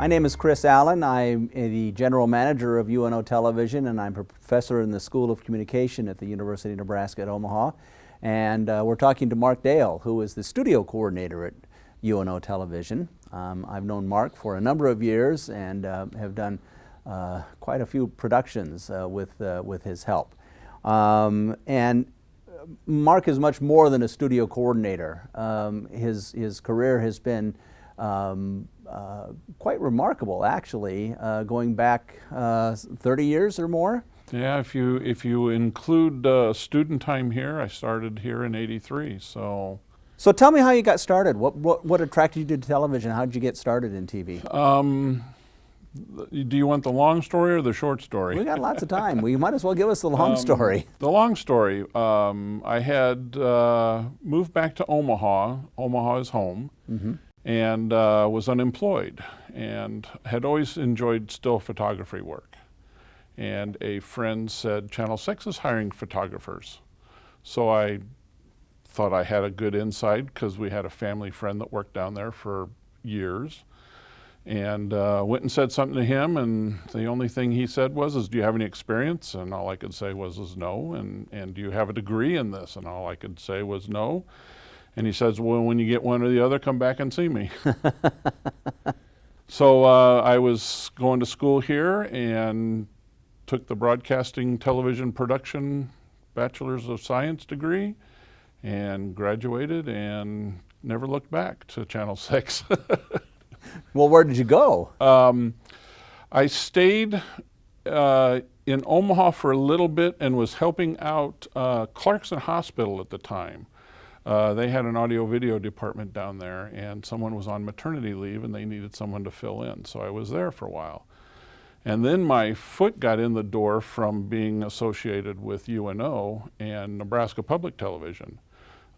My name is Chris Allen. I'm the general manager of UNO Television, and I'm a professor in the School of Communication at the University of Nebraska at Omaha. And we're talking to Mark Dail, who is the studio coordinator at UNO Television. I've known Mark for a number of years and have done quite a few productions with his help. And Mark is much more than a studio coordinator. His career has been quite remarkable, actually, going back 30 years or more. Yeah, if you include student time here, I started here in '83. So tell me how you got started. What attracted you to television? How did you get started in TV? Do you want the long story or the short story? We got lots of time. Well, you might as well give us the long story. The long story. I had moved back to Omaha. Omaha is home. Mm-hmm. And was unemployed and had always enjoyed still photography work. And a friend said, Channel 6 is hiring photographers. So I thought I had a good insight because we had a family friend that worked down there for years. And went and said something to him, and the only thing he said was, do you have any experience? And all I could say was no. And do you have a degree in this? And all I could say was no. And he says, well, when you get one or the other, come back and see me. So I was going to school here and took the Broadcasting Television Production Bachelor's of Science degree and graduated and never looked back to Channel 6. Well, where did you go? I stayed in Omaha for a little bit and was helping out Clarkson Hospital at the time. They had an audio-video department down there, and someone was on maternity leave, and they needed someone to fill in. So I was there for a while. And then my foot got in the door from being associated with UNO and Nebraska Public Television.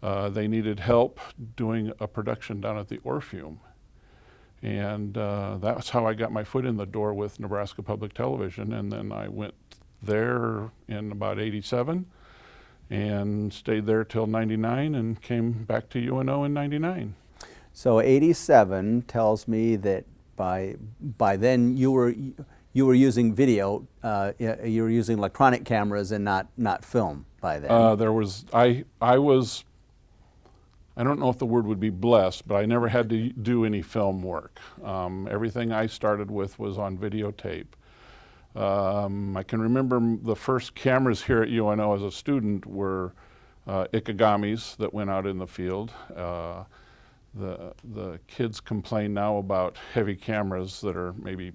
They needed help doing a production down at the Orpheum. And that's how I got my foot in the door with Nebraska Public Television. And then I went there in about '87 and stayed there till '99 and came back to UNO in '99. So '87 tells me that by then you were using video, you were using electronic cameras and not film by then. I don't know if the word would be blessed, but I never had to do any film work. Everything I started with was on videotape. I can remember the first cameras here at UNO as a student were Ikegamis that went out in the field. The kids complain now about heavy cameras that are maybe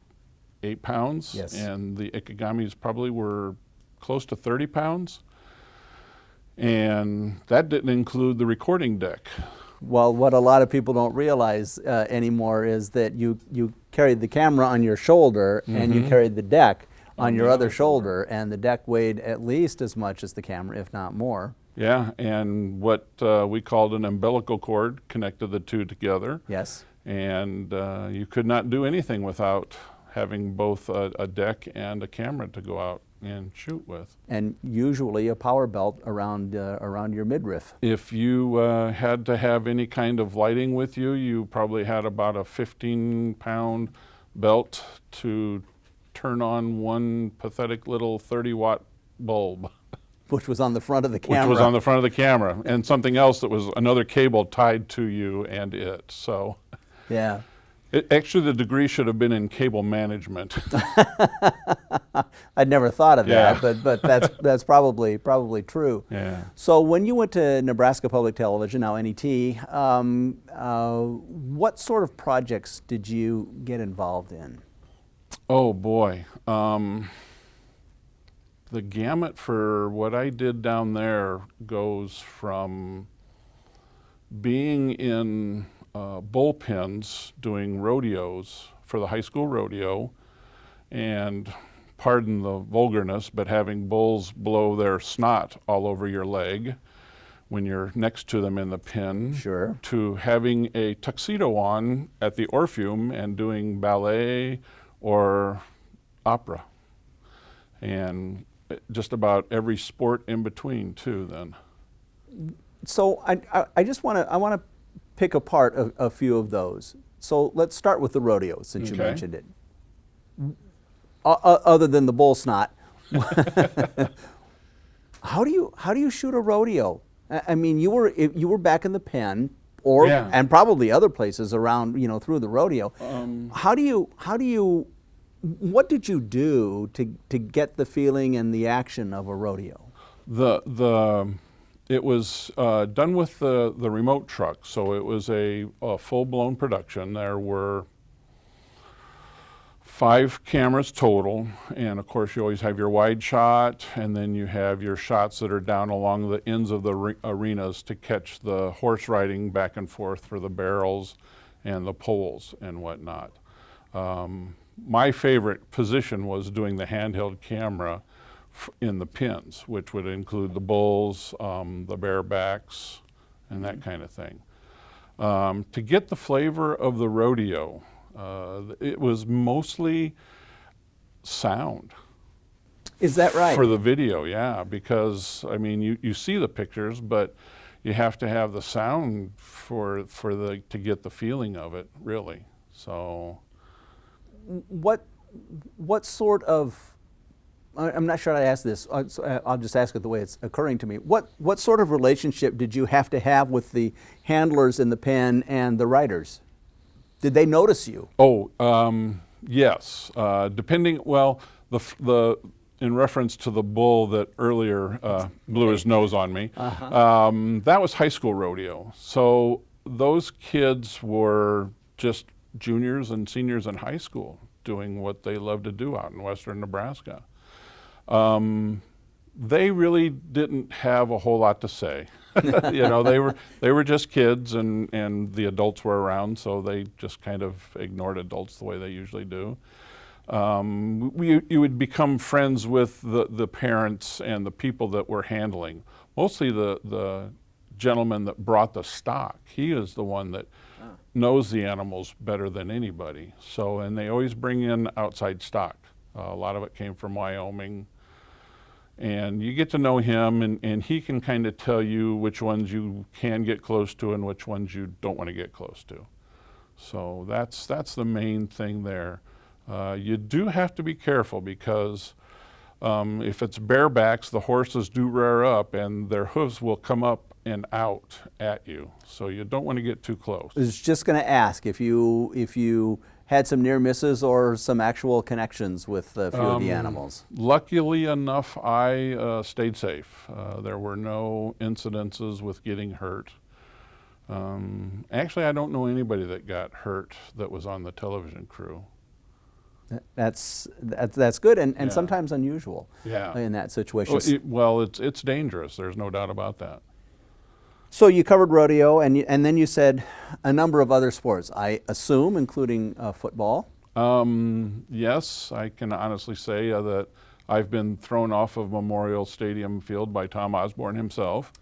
8 pounds, yes. And the Ikegamis probably were close to 30 pounds. And that didn't include the recording deck. Well, what a lot of people don't realize anymore is that you carried the camera on your shoulder, mm-hmm. and you carried the deck on your other shoulder, and the deck weighed at least as much as the camera, if not more. Yeah, and what we called an umbilical cord connected the two together. Yes. And you could not do anything without having both a deck and a camera to go out and shoot with. And usually a power belt around your midriff. If you had to have any kind of lighting with you, you probably had about a 15-pound belt to turn on one pathetic little 30-watt bulb. Which was on the front of the camera. Which was on the front of the camera, and something else that was another cable tied to you and it. So. Yeah. Actually, the degree should have been in cable management. I'd never thought of Yeah. that, but that's probably true. Yeah. So when you went to Nebraska Public Television, now NET, what sort of projects did you get involved in? Oh boy, the gamut for what I did down there goes from being in bullpens doing rodeos for the high school rodeo, and pardon the vulgarness, but having bulls blow their snot all over your leg when you're next to them in the pen. Sure. To having a tuxedo on at the Orpheum and doing ballet or opera, and just about every sport in between too then. So I want to pick apart a few of those. So let's start with the rodeo, since you Okay. mentioned it. Other than the bull snot, how do you shoot a rodeo? I mean, you were back in the pen, or Yeah. and probably other places around, through the rodeo. How do you what did you do to get the feeling and the action of a rodeo? It was done with the remote truck, so it was a full-blown production. There were 5 cameras total, and of course you always have your wide shot, and then you have your shots that are down along the ends of the arenas to catch the horse riding back and forth for the barrels and the poles and whatnot. My favorite position was doing the handheld camera in the pins, which would include the bulls, the barebacks, and that kind of thing. To get the flavor of the rodeo, it was mostly sound. Is that right? For the video, yeah, because I mean, you see the pictures, but you have to have the sound to get the feeling of it, really. So, what sort of, I'm not sure how to ask this, I'll just ask it the way it's occurring to me. What sort of relationship did you have to have with the handlers in the pen and the riders? Did they notice you? oh, yes. In reference to the bull that earlier blew his nose on me, that was high school rodeo. So those kids were just juniors and seniors in high school doing what they love to do out in western Nebraska. They really didn't have a whole lot to say. They were just kids, and the adults were around, so they just kind of ignored adults the way they usually do. You would become friends with the parents and the people that were handling. Mostly the gentleman that brought the stock. He is the one that knows the animals better than anybody. So, and they always bring in outside stock. A lot of it came from Wyoming. And you get to know him, and he can kind of tell you which ones you can get close to and which ones you don't want to get close to. So that's the main thing there. You do have to be careful because if it's barebacks, the horses do rear up and their hooves will come up and out at you. So you don't want to get too close. I was just going to ask if you had some near misses or some actual connections with a few of the animals. Luckily enough, I stayed safe. There were no incidences with getting hurt. Actually, I don't know anybody that got hurt that was on the television crew. That's good and Yeah. sometimes unusual. Yeah. In that situation. It's dangerous. There's no doubt about that. So you covered rodeo, and then you said a number of other sports, I assume, including football. Yes, I can honestly say that I've been thrown off of Memorial Stadium field by Tom Osborne himself.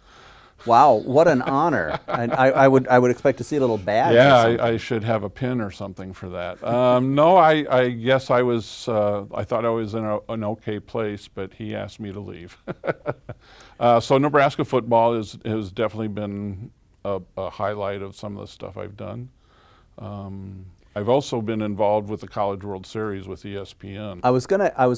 Wow, what an honor! I would expect to see a little badge. Yeah, I should have a pin or something for that. No, I guess I was. I thought I was in an okay place, but he asked me to leave. So Nebraska football has definitely been a highlight of some of the stuff I've done. I've also been involved with the College World Series with ESPN. I was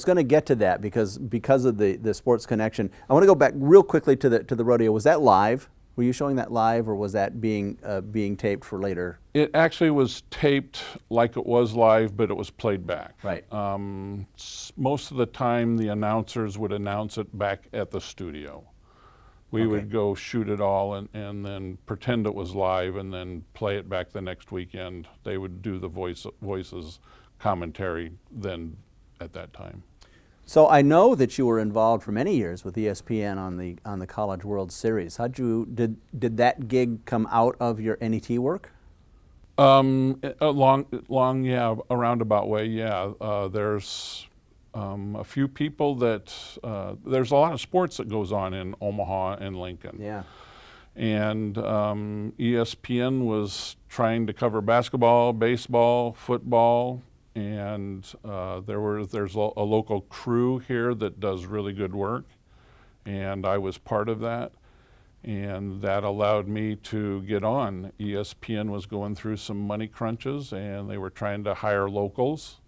gonna get to that because of the sports connection. I want to go back real quickly to the rodeo. Was that live? Were you showing that live, or was that being taped for later? It actually was taped like it was live, but it was played back. Right. Most of the time, the announcers would announce it back at the studio. We Okay. would go shoot it all and then pretend it was live and then play it back the next weekend. They would do the voices commentary then at that time. So I know that you were involved for many years with ESPN on the College World Series. Did that gig come out of your NET work? A roundabout way, yeah. There's a few people that, there's a lot of sports that goes on in Omaha and Lincoln. Yeah. And ESPN was trying to cover basketball, baseball, football, and there's a local crew here that does really good work, and I was part of that. And that allowed me to get on. ESPN was going through some money crunches, and they were trying to hire locals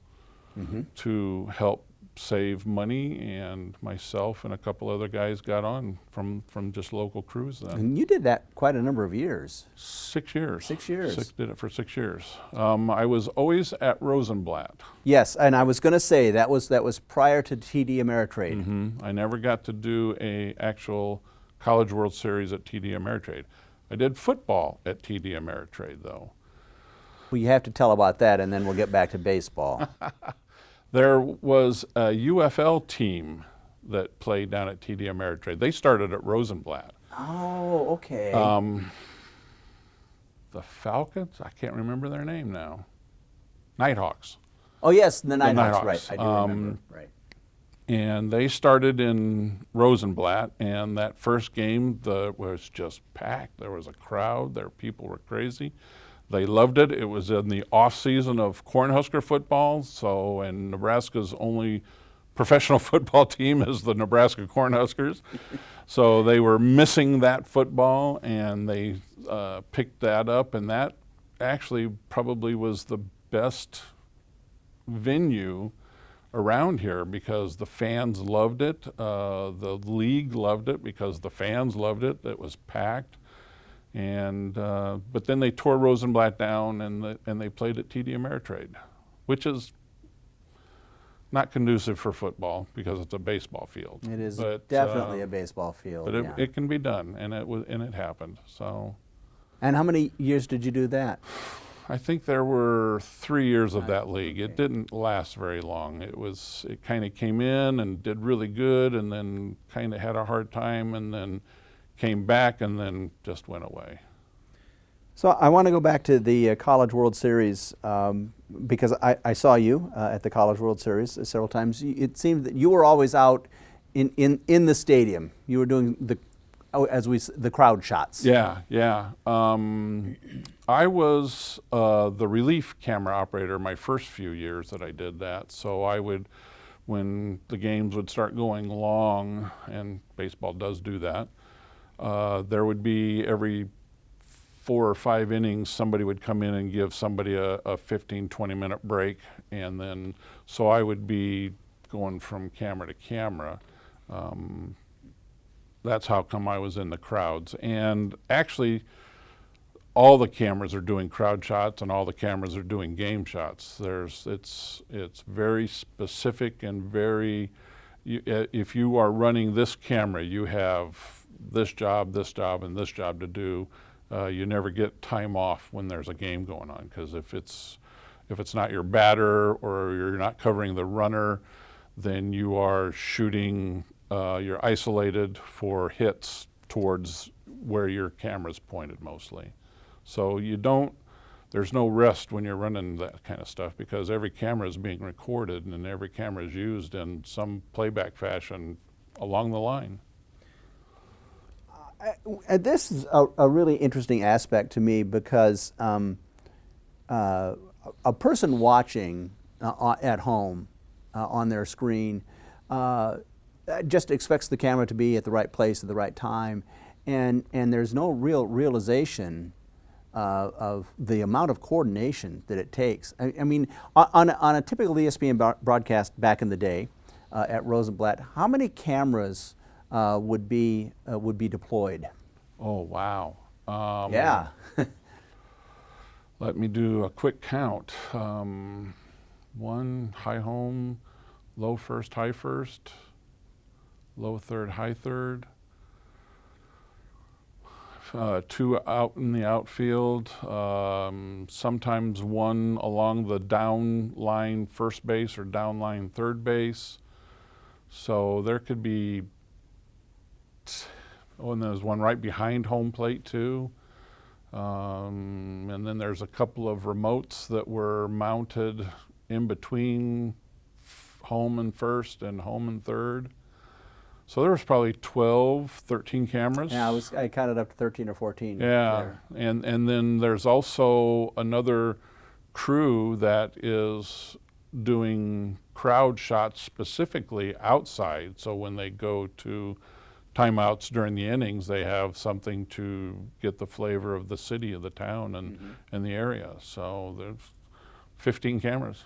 to help save money, and myself and a couple other guys got on from just local crews then. And you did that quite a number of years. 6 years. 6 years. Did it for 6 years. I was always at Rosenblatt. Yes, and I was going to say that was prior to TD Ameritrade. I never got to do a actual College World Series at TD Ameritrade. I did football at TD Ameritrade though. Well, you have to tell about that, and then we'll get back to baseball. There was a UFL team that played down at TD Ameritrade. They started at Rosenblatt. Oh, okay. The Falcons? I can't remember their name now. Nighthawks. Oh yes, the Nighthawks, Nighthawks. right. I do remember. Right. And they started in Rosenblatt, and that first game was just packed. There was a crowd. People were crazy. They loved it. It was in the off season of Cornhusker football, and Nebraska's only professional football team is the Nebraska Cornhuskers. So they were missing that football, and they picked that up, and that actually probably was the best venue around here because the fans loved it. The league loved it because the fans loved it. It was packed. And but then they tore Rosenblatt down, and they played at TD Ameritrade, which is not conducive for football because it's a baseball field. It is definitely a baseball field. But it can be done, and it happened. So. And how many years did you do that? I think there were 3 years of that league. It didn't last very long. It kind of came in and did really good, and then kind of had a hard time, and then came back, and then just went away. So I want to go back to the College World Series because I saw you at the College World Series several times. It seemed that you were always out in the stadium. You were doing the crowd shots. Yeah. I was the relief camera operator my first few years that I did that. So I would, when the games would start going long, and baseball does do that, there would be every 4 or 5 innings, somebody would come in and give somebody a 15, 20-minute break. And then, so I would be going from camera to camera. That's how come I was in the crowds. And actually, all the cameras are doing crowd shots, and all the cameras are doing game shots. It's very specific and very, if you are running this camera, you have this job, and this job to do. You never get time off when there's a game going on, because if it's not your batter or you're not covering the runner, then you are shooting, you're isolated for hits towards where your camera's pointed mostly. So there's no rest when you're running that kind of stuff, because every camera is being recorded and every camera is used in some playback fashion along the line. This is a really interesting aspect to me because a person watching at home on their screen just expects the camera to be at the right place at the right time, and there's no real realization of the amount of coordination that it takes. I mean, on a typical ESPN broadcast back in the day at Rosenblatt, how many cameras would be deployed? Oh, wow. Yeah. Let me do a quick count. 1 high home, low first, high first, low third, high third. 2 out in the outfield, sometimes 1 along the down line first base or down line third base. So there could be, and there's 1 right behind home plate too. And then there's a couple of remotes that were mounted in between home and first and home and third. So there was probably 12, 13 cameras. Yeah, I counted up to 13 or 14. Yeah, and then there's also another crew that is doing crowd shots specifically outside. So when they go to timeouts during the innings, they have something to get the flavor of the city, of the town, and the area. So there's 15 cameras.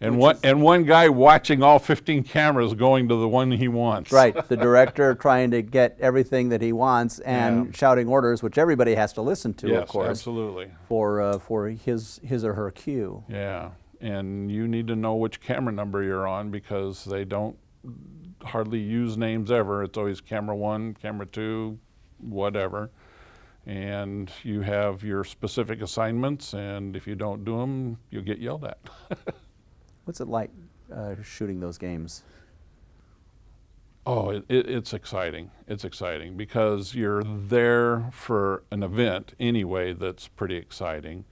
And one guy watching all 15 cameras going to the one he wants. Right, the director trying to get everything that he wants and shouting orders, which everybody has to listen to, of course. Absolutely. For his or her cue. Yeah, and you need to know which camera number you're on because they don't hardly use names ever. It's always camera 1, camera 2, whatever. And you have your specific assignments, and if you don't do them, you'll get yelled at. What's it like shooting those games? Oh, it's exciting. It's exciting because you're there for an event anyway that's pretty exciting.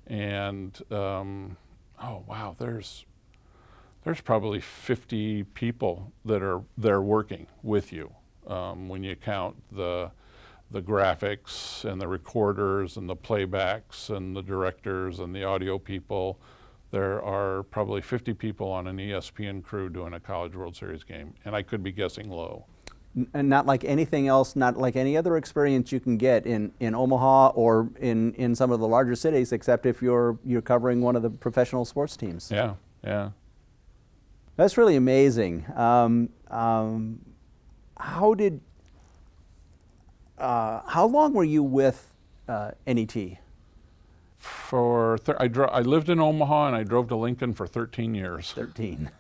And, oh wow, there's probably 50 people that are there working with you when you count the graphics and the recorders and the playbacks and the directors and the audio people. There are probably 50 people on an ESPN crew doing a College World Series game, and I could be guessing low. And not like anything else, not like any other experience you can get in Omaha or in some of the larger cities, except if you're covering one of the professional sports teams. Yeah, yeah. That's really amazing. How long were you with NET? I lived in Omaha and I drove to Lincoln for 13 years. 13.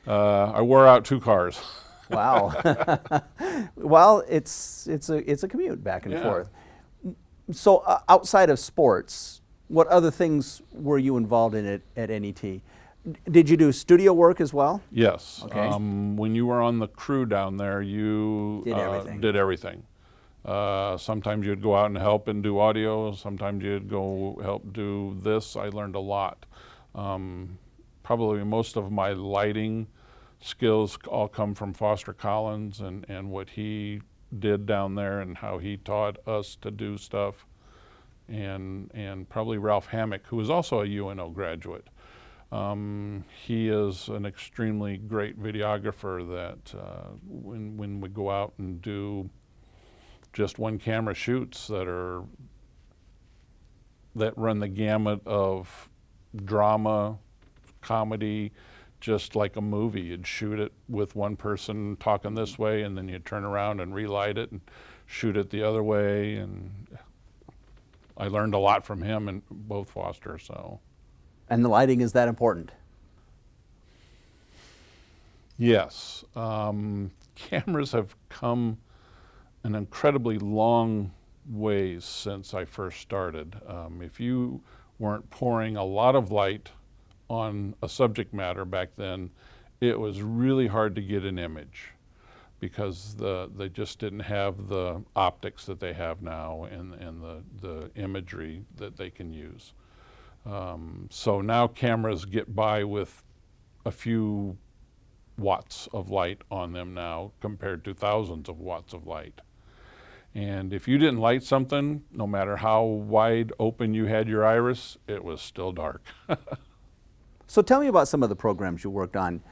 I wore out 2 cars. Wow. Well, it's a commute back and forth. So outside of sports, what other things were you involved in at NET? Did you do studio work as well? Yes. Okay. When you were on the crew down there, you did everything. Sometimes you'd go out and help and do audio. Sometimes you'd go help do this. I learned a lot. Probably most of my lighting skills all come from Foster Collins and what he did down there and how he taught us to do stuff. And probably Ralph Hammock, who is also a UNO graduate. He is an extremely great videographer that when we go out and do just one camera shoots that run the gamut of drama, comedy, just like a movie. You'd shoot it with one person talking this way, and then you'd turn around and relight it and shoot it the other way. And I learned a lot from him and both Foster. So. And the lighting is that important? Yes. Cameras have come an incredibly long ways since I first started. If you weren't pouring a lot of light on a subject matter back then, it was really hard to get an image because they just didn't have the optics that they have now and the imagery that they can use. So now cameras get by with a few watts of light on them now compared to thousands of watts of light. And if you didn't light something, no matter how wide open you had your iris, it was still dark. So tell me about some of the programs you worked on,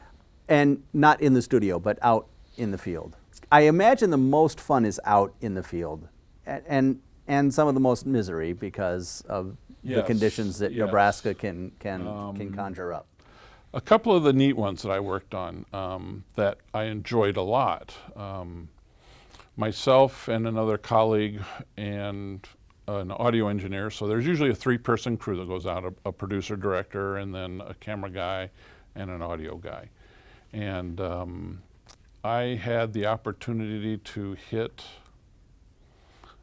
and not in the studio, but out in the field. I imagine the most fun is out in the field, and some of the most misery because of the conditions that Nebraska can conjure up. A couple of the neat ones that I worked on that I enjoyed a lot. Myself and another colleague and an audio engineer, so there's usually a 3-person crew that goes out, a producer, director, and then a camera guy and an audio guy. And I had the opportunity to hit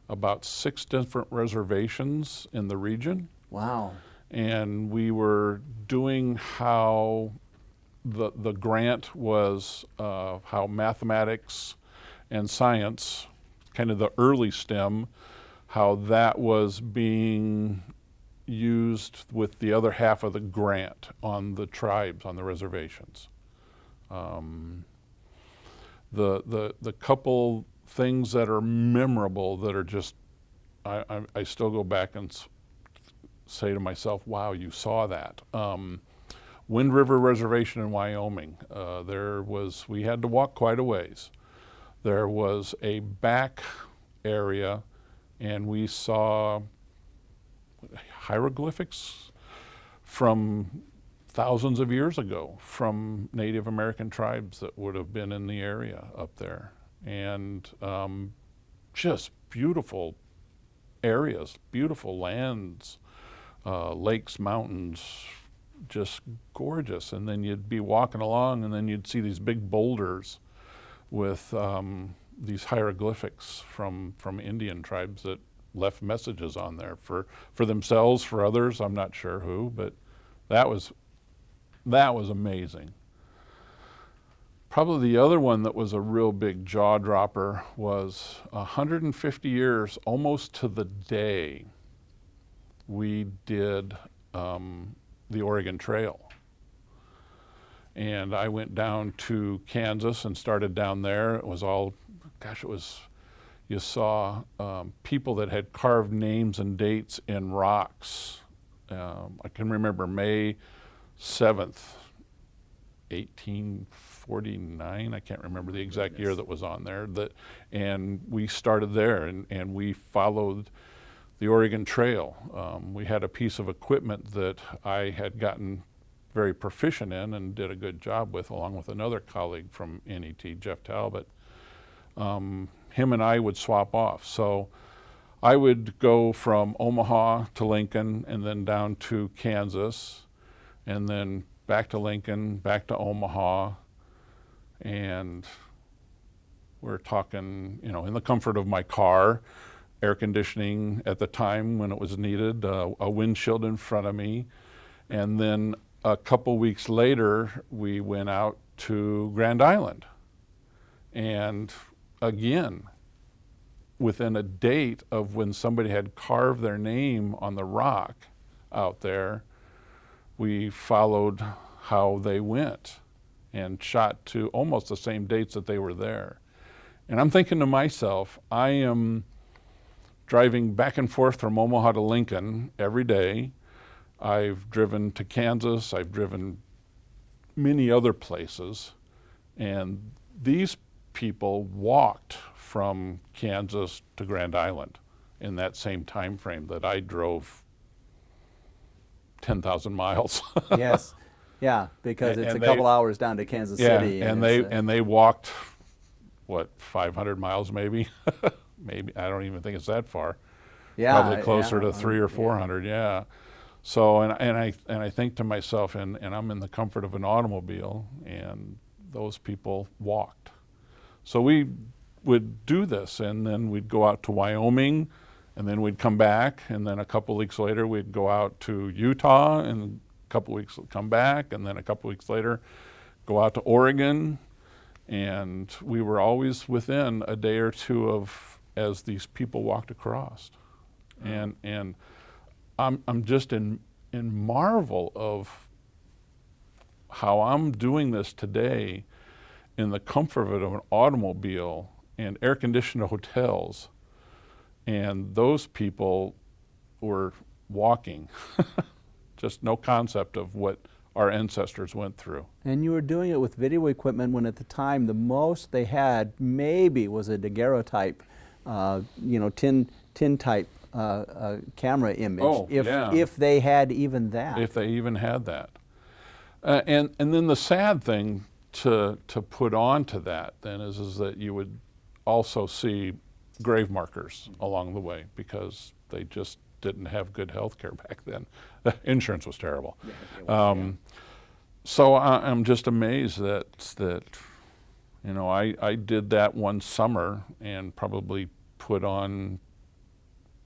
about 6 different reservations in the region. Wow. And we were doing how the grant was, how mathematics and science, kind of the early STEM, how that was being used with the other half of the grant on the tribes, on the reservations. The couple things that are memorable that are just, I still go back and say to myself, wow, you saw that. Wind River Reservation in Wyoming. We had to walk quite a ways. There was a back area, and we saw hieroglyphics from thousands of years ago from Native American tribes that would have been in the area up there. And just beautiful areas, beautiful lands, lakes, mountains, just gorgeous. And then you'd be walking along, and then you'd see these big boulders with these hieroglyphics from Indian tribes that left messages on there for themselves, for others. I'm not sure who, but that was amazing. Probably the other one that was a real big jaw dropper was 150 years, almost to the day, we did the Oregon Trail. And I went down to Kansas and started down there. It was all, you saw people that had carved names and dates in rocks. I can remember May 7th, 1849. I can't remember the exact year that was on there. And we started there, and we followed the Oregon Trail. We had a piece of equipment that I had gotten very proficient in and did a good job with, along with another colleague from NET, Jeff Talbot. Him and I would swap off. So I would go from Omaha to Lincoln, and then down to Kansas, and then back to Lincoln, back to Omaha, and we're talking, in the comfort of my car, air conditioning at the time when it was needed, a windshield in front of me. And then a couple weeks later, we went out to Grand Island. And again, within a date of when somebody had carved their name on the rock out there, we followed how they went and shot to almost the same dates that they were there. And I'm thinking to myself, I am driving back and forth from Omaha to Lincoln every day. I've driven to Kansas, I've driven many other places, and these people walked from Kansas to Grand Island in that same time frame that I drove 10,000 miles. Yes, yeah, because it's a couple hours down to Kansas City. And they walked, 500 miles maybe? Maybe, I don't even think it's that far. Yeah, probably closer to 300 or 400, yeah. So, and I think to myself, and I'm in the comfort of an automobile, and those people walked. So we would do this, and then we'd go out to Wyoming, and then we'd come back, and then a couple weeks later we'd go out to Utah, and a couple weeks come back, and then a couple weeks later go out to Oregon, and we were always within a day or two of as these people walked across. And I'm just in marvel of how I'm doing this today in the comfort of an automobile and air-conditioned hotels, and those people were walking. Just no concept of what our ancestors went through. And you were doing it with video equipment when at the time the most they had maybe was a daguerreotype, tin type camera image, if they had even that. If they even had that. And then the sad thing to put on to that then is that you would also see grave markers along the way, because they just didn't have good health care back then. Insurance was terrible. So I'm just amazed that I did that one summer and probably put on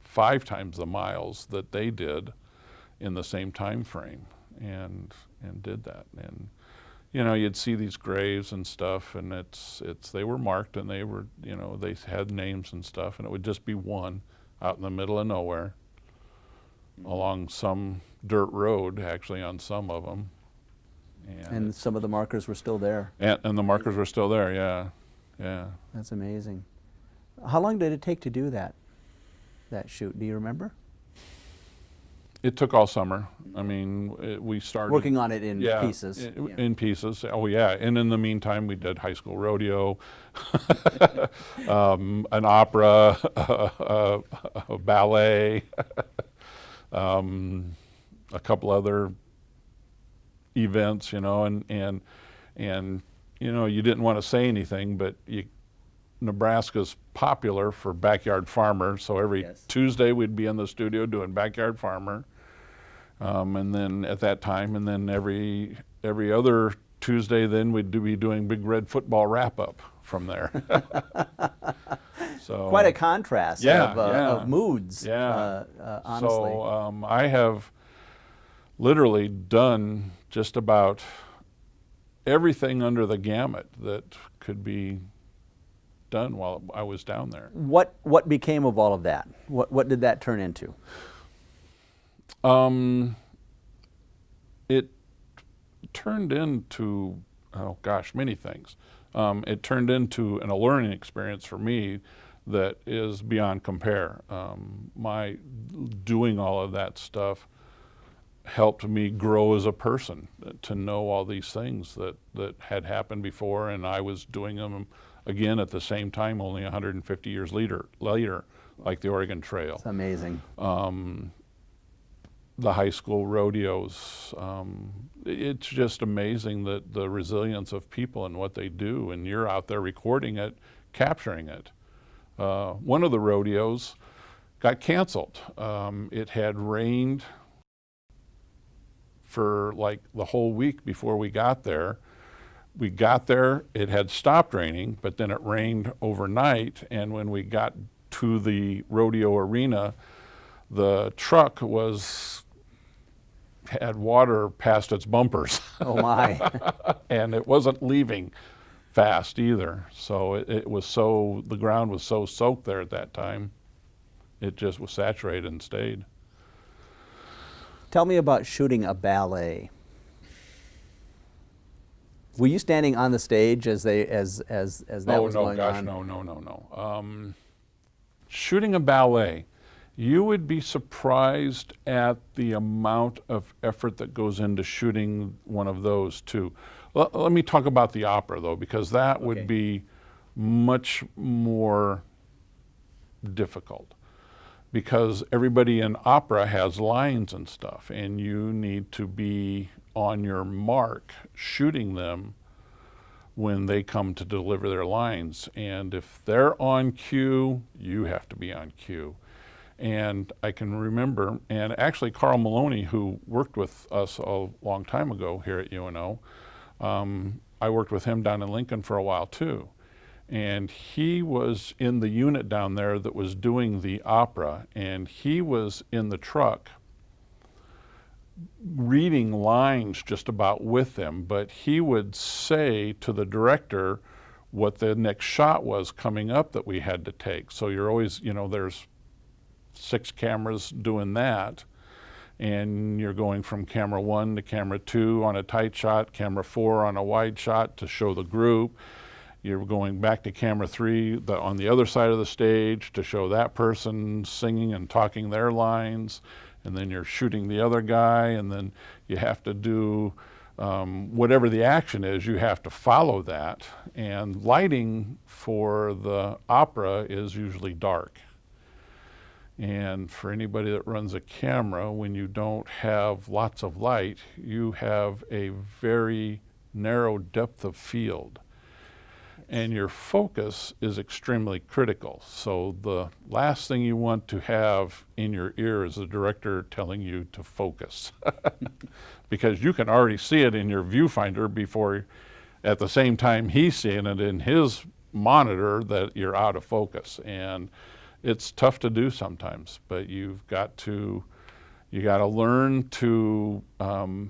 5 times the miles that they did in the same time frame, and did that. And you'd see these graves and stuff, and they were marked, and they were, they had names and stuff, and it would just be one out in the middle of nowhere along some dirt road, actually, on some of them. And some of the markers were still there. And the markers were still there, yeah. That's amazing. How long did it take to do that shoot? Do you remember? It took all summer. I mean, we started Working on it in pieces. In pieces. Oh yeah, and in the meantime, we did high school rodeo, an opera, a ballet, a couple other events, and you didn't want to say anything, but Nebraska's popular for backyard farmer, so every Tuesday we'd be in the studio doing backyard farmer, and then at that time, and then every other Tuesday, then we'd be doing Big Red football wrap up from there. So quite a contrast of moods. Honestly, so I have literally done just about everything under the gamut that could be done while I was down there. What became of all of that? What did that turn into? It turned into, many things. It turned into a learning experience for me that is beyond compare. My doing all of that stuff helped me grow as a person, to know all these things that had happened before, and I was doing them again at the same time, only 150 years later, like the Oregon Trail. It's amazing. The high school rodeos. It's just amazing that the resilience of people and what they do, and you're out there recording it, capturing it. One of the rodeos got canceled. It had rained for like the whole week before we got there. We got there, it had stopped raining, but then it rained overnight, and when we got to the rodeo arena, the truck had water past its bumpers. Oh my. And it wasn't leaving fast either. So the ground was so soaked there at that time, it just was saturated and stayed. Tell me about shooting a ballet. Were you standing on the stage as that was going on? No. Shooting a ballet, you would be surprised at the amount of effort that goes into shooting one of those too. Let me talk about the opera though, because that would be much more difficult, because everybody in opera has lines and stuff, and you need to be on your mark shooting them when they come to deliver their lines. And if they're on cue, you have to be on cue. And I can remember, and actually Carl Maloney, who worked with us a long time ago here at UNO, I worked with him down in Lincoln for a while too. And he was in the unit down there that was doing the opera, and he was in the truck reading lines just about with them, but he would say to the director what the next shot was coming up that we had to take. So you're always, there's 6 cameras doing that, and you're going from camera 1 to camera 2 on a tight shot, camera 4 on a wide shot to show the group. You're going back to camera 3 on the other side of the stage to show that person singing and talking their lines, and then you're shooting the other guy, and then you have to do whatever the action is, you have to follow that. And lighting for the opera is usually dark. And for anybody that runs a camera, when you don't have lots of light, you have a very narrow depth of field. And your focus is extremely critical. So the last thing you want to have in your ear is the director telling you to focus. Because you can already see it in your viewfinder before, at the same time he's seeing it in his monitor, that you're out of focus. And it's tough to do sometimes, but you got to learn to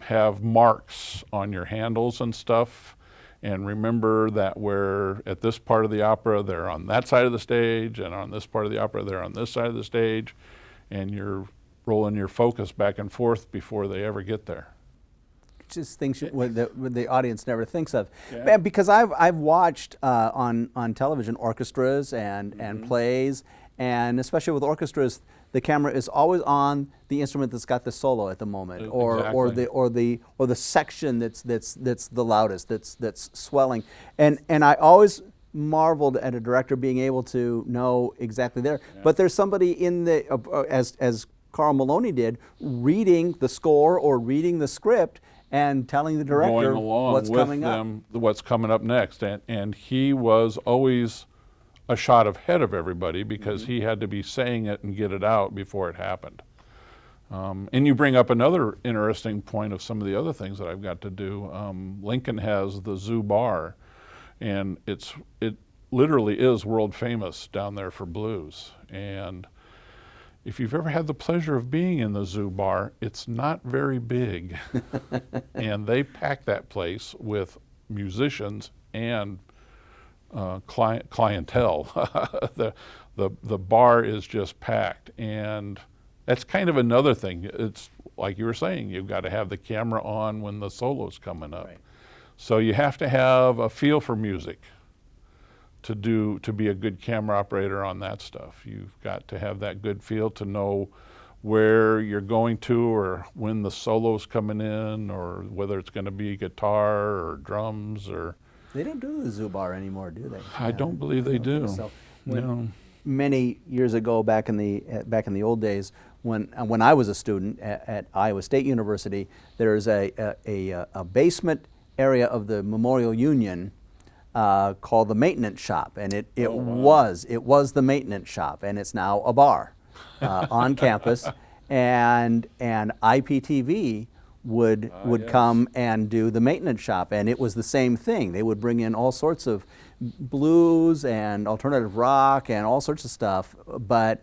have marks on your handles and stuff. And remember that we're at this part of the opera, they're on that side of the stage, and on this part of the opera, they're on this side of the stage, and you're rolling your focus back and forth before they ever get there. Just things the audience never thinks of. Because I've watched on television orchestras and plays, and especially with orchestras, the camera is always on the instrument that's got the solo at the moment, or Exactly. the section that's the loudest, that's swelling, and I always marveled at a director being able to know exactly there. Yeah. But there's somebody in the as Carl Maloney did, reading the score or reading the script and telling the director Going along what's with coming up. them, what's coming up next, and he was always a shot ahead of everybody because he had to be saying it and get it out before it happened. And you bring up another interesting point of some of the other things that I've got to do. Lincoln has the zoo bar, and it literally is world famous down there for blues. And if you've ever had the pleasure of being in the zoo bar, it's not very big. And they pack that place with musicians and clientele. The bar is just packed, and that's kind of another thing. It's like you were saying, you've got to have the camera on when the solo's coming up. Right. So you have to have a feel for music to be a good camera operator on that stuff. You've got to have that good feel to know where you're going to, or when the solo's coming in, or whether it's going to be guitar or drums or. They don't do the zoo bar anymore, do they? I don't believe they do. So No. many years ago, back in the old days, when I was a student at Iowa State University, there's a basement area of the Memorial Union called the maintenance shop, and it was the maintenance shop, and it's now a bar on campus, and IPTV would yes. come and do the maintenance shop, and it was the same thing. They would bring in all sorts of blues and alternative rock and all sorts of stuff, but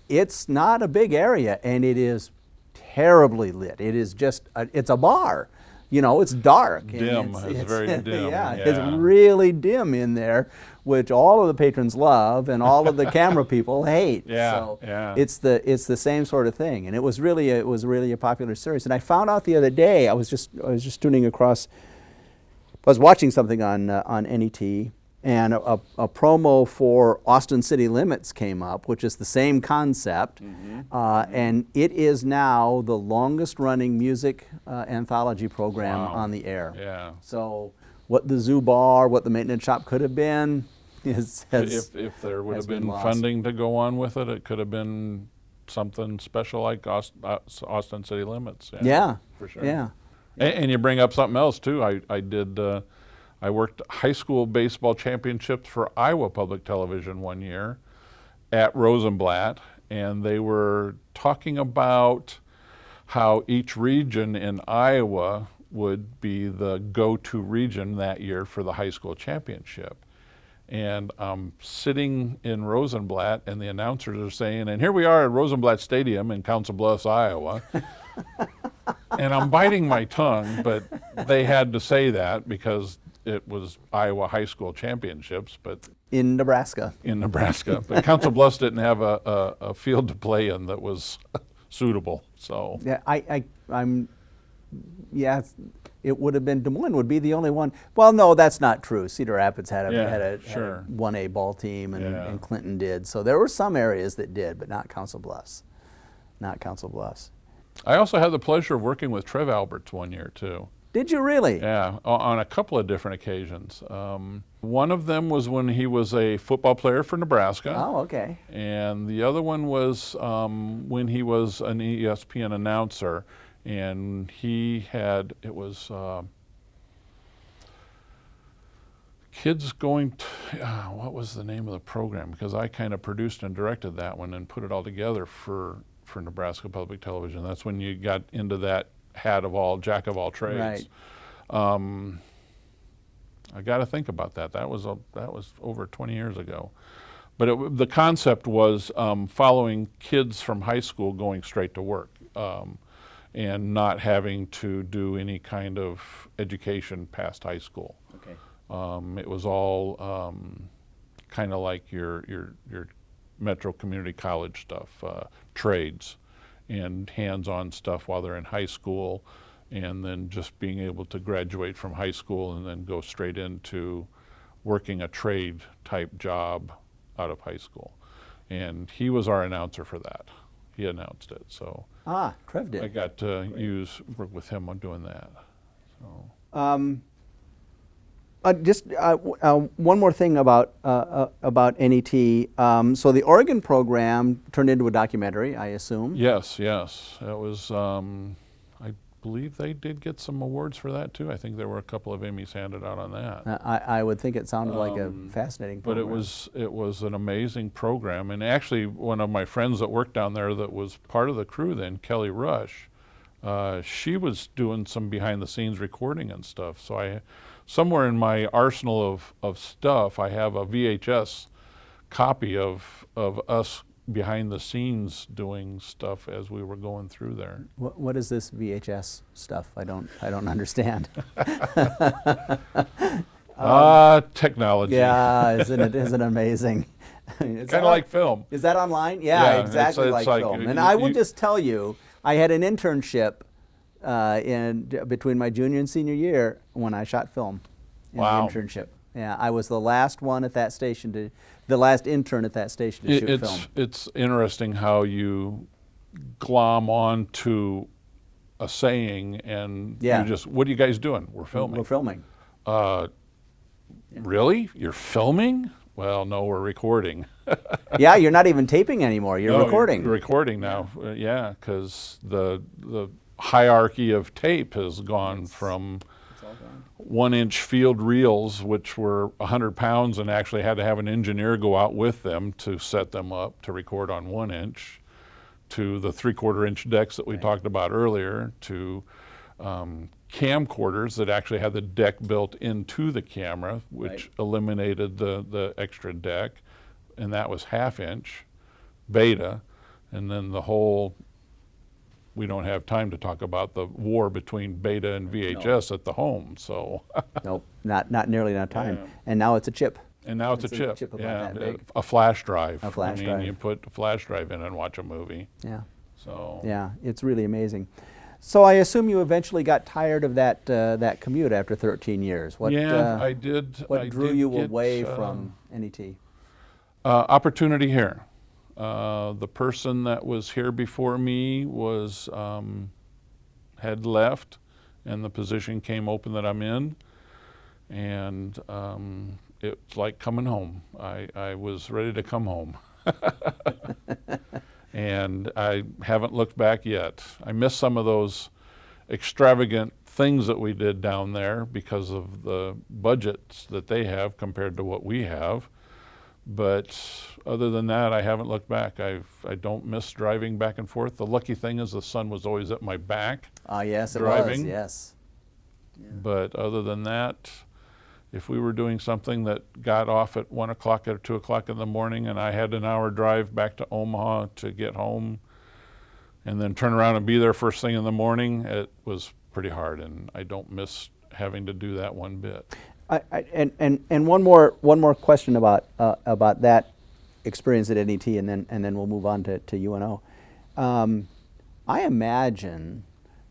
it's not a big area, and it is terribly lit. It is just it's a bar. You know, it's dark. and Dim. It's very dim. Yeah, it's really dim in there, which all of the patrons love and all of the camera people hate. Yeah, So yeah. it's the same sort of thing, and it was really a popular series. And I found out the other day, I was just tuning across. I was watching something on NET, and a promo for Austin City Limits came up, which is the same concept, and it is now the longest running music anthology program Wow. on the air. Yeah. So what the zoo bar, what the maintenance shop could have been, If there would has have been been lost. funding to go on with it, it could have been something special like Austin City Limits. Yeah, for sure. yeah. And you bring up something else too. I worked high school baseball championships for Iowa Public Television one year at Rosenblatt, and they were talking about how each region in Iowa would be the go-to region that year for the high school championship. And I'm sitting in Rosenblatt, and the announcers are saying, and here we are at Rosenblatt Stadium in Council Bluffs, Iowa. And I'm biting my tongue, but they had to say that because it was Iowa high school championships, but In Nebraska. in Nebraska. But Council Bluffs didn't have a field to play in that was suitable. So Yeah, I'm. Yeah, it would have been Des Moines would be the only one. Well, no, that's not true. Cedar Rapids had a sure. 1A ball team, and, Yeah. and Clinton did. So there were some areas that did, but not Council Bluffs. Not Council Bluffs. I also had the pleasure of working with Trev Alberts one year too. Did you really? Yeah, on a couple of different occasions. One of them was when he was a football player for Nebraska. Oh, okay. And the other one was when he was an ESPN announcer, and it was kids going to, what was the name of the program? Because I kind of produced and directed that one and put it all together for Nebraska Public Television. That's when you got into that jack of all trades. Right. I got to think about that. That was over 20 years ago. But the concept was following kids from high school going straight to work and not having to do any kind of education past high school. Okay. It was all kind of like your Metro Community College stuff, trades and hands-on stuff while they're in high school, and then just being able to graduate from high school and then go straight into working a trade type job out of high school. and he was our announcer for that. He announced it, so Trev did. I got to work with him on doing that. So. Just one more thing about NET. So the Oregon program turned into a documentary, I assume. Yes, yes. That was, I believe they did get some awards for that too. I think there were a couple of Emmys handed out on that. I would think it sounded like a fascinating program. But it was an amazing program. And actually, one of my friends that worked down there that was part of the crew then, Kelly Rush, she was doing some behind-the-scenes recording and stuff. So somewhere in my arsenal of stuff, I have a VHS copy of us behind the scenes doing stuff as we were going through there. What is this VHS stuff? I don't understand. Technology. Yeah, isn't it amazing? Kind of like film. Is that online? Yeah, exactly it's like film. And I will just tell you, I had an internship between my junior and senior year when I shot film in the internship. Yeah, I was the last one at that station the last intern at that station to shoot film. It's interesting how you glom on to a saying and you just, what are you guys doing? We're filming. We're filming. Really? You're filming? Well, no, we're recording. Yeah, you're not even taping anymore. You're recording. You're recording now. Yeah, because the hierarchy of tape has gone from 1-inch field reels, which were 100 pounds and actually had to have an engineer go out with them to set them up to record on 1-inch, to the 3/4-inch decks that we talked about earlier, to camcorders that actually had the deck built into the camera, which eliminated the extra deck, and that was 1/2-inch beta, and then the whole, we don't have time to talk about the war between beta and VHS at the home, so. Nope, not nearly enough time. Yeah. And now it's a chip. And now it's a chip. Chip about that big. A flash drive. A flash drive. You put a flash drive in and watch a movie. Yeah. So. Yeah, it's really amazing. So I assume you eventually got tired of that commute after 13 years. I did. What drew you away from NET? Opportunity here. The person that was here before me was had left, and the position came open that I'm in, and it's like coming home. I was ready to come home. And I haven't looked back yet. I miss some of those extravagant things that we did down there because of the budgets that they have compared to what we have. But other than that, I haven't looked back. I don't miss driving back and forth. The lucky thing is the sun was always at my back. Yes, driving. It was, yes. Yeah. But other than that, if we were doing something that got off at 1 o'clock or 2 o'clock in the morning and I had an hour drive back to Omaha to get home and then turn around and be there first thing in the morning, it was pretty hard, and I don't miss having to do that one bit. And one more question about that experience at NET, and then we'll move on to UNO. I imagine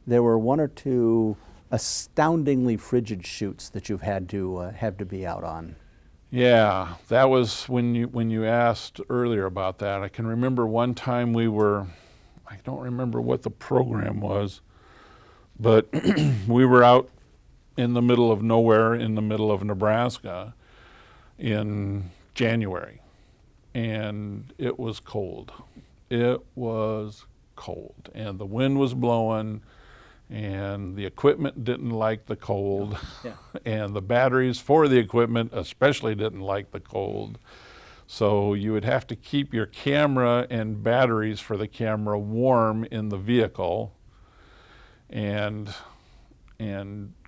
there were 1 or 2 astoundingly frigid shoots that you've had to be out on. Yeah, that was when you asked earlier about that. I can remember one time we were, I don't remember what the program was, but we were out in the middle of nowhere in the middle of Nebraska in January, and it was cold. It was cold, and the wind was blowing, and the equipment didn't like the cold, and the batteries for the equipment especially didn't like the cold. So you would have to keep your camera and batteries for the camera warm in the vehicle and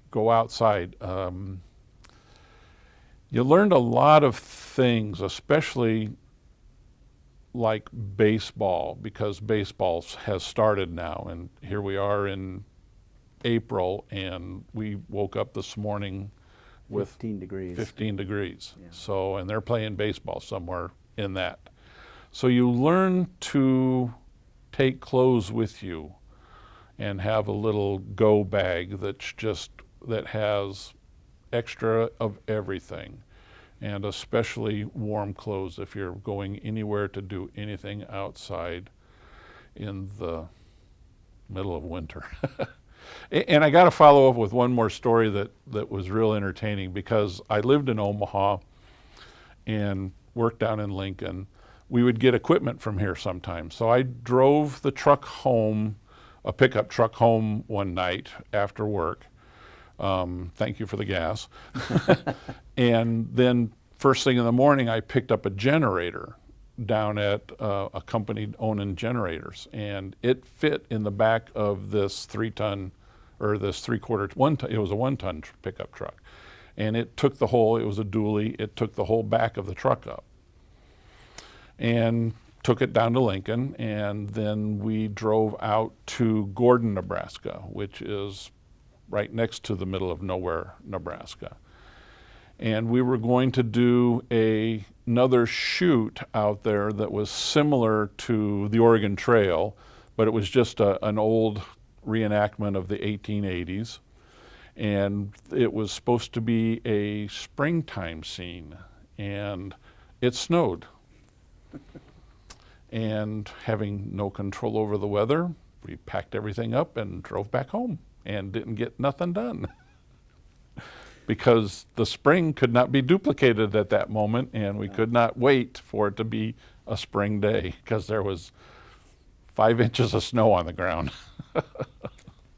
go outside. You learned a lot of things, especially like baseball, because baseball has started now, and here we are in April, and we woke up this morning with 15 degrees. 15 degrees. Yeah. So, and they're playing baseball somewhere in that. So you learn to take clothes with you and have a little go bag that has extra of everything. and especially warm clothes if you're going anywhere to do anything outside in the middle of winter. And I got to follow up with one more story that was real entertaining, because I lived in Omaha and worked down in Lincoln. We would get equipment from here sometimes. So I drove the truck home, a pickup truck home one night after work. Thank you for the gas. And then first thing in the morning, I picked up a generator down at a company owning generators, and it fit in the back of this 3-ton, or this 3/4, 1-ton, it was a 1-ton pickup truck. And it took the whole, it was a dually, it took the whole back of the truck up. And took it down to Lincoln, and then we drove out to Gordon, Nebraska, which is right next to the middle of nowhere, Nebraska. And we were going to do another shoot out there that was similar to the Oregon Trail, but it was just an old reenactment of the 1880s. And it was supposed to be a springtime scene, and it snowed. And having no control over the weather, we packed everything up and drove back home and didn't get nothing done. Because the spring could not be duplicated at that moment, and we could not wait for it to be a spring day, because there was 5 inches of snow on the ground.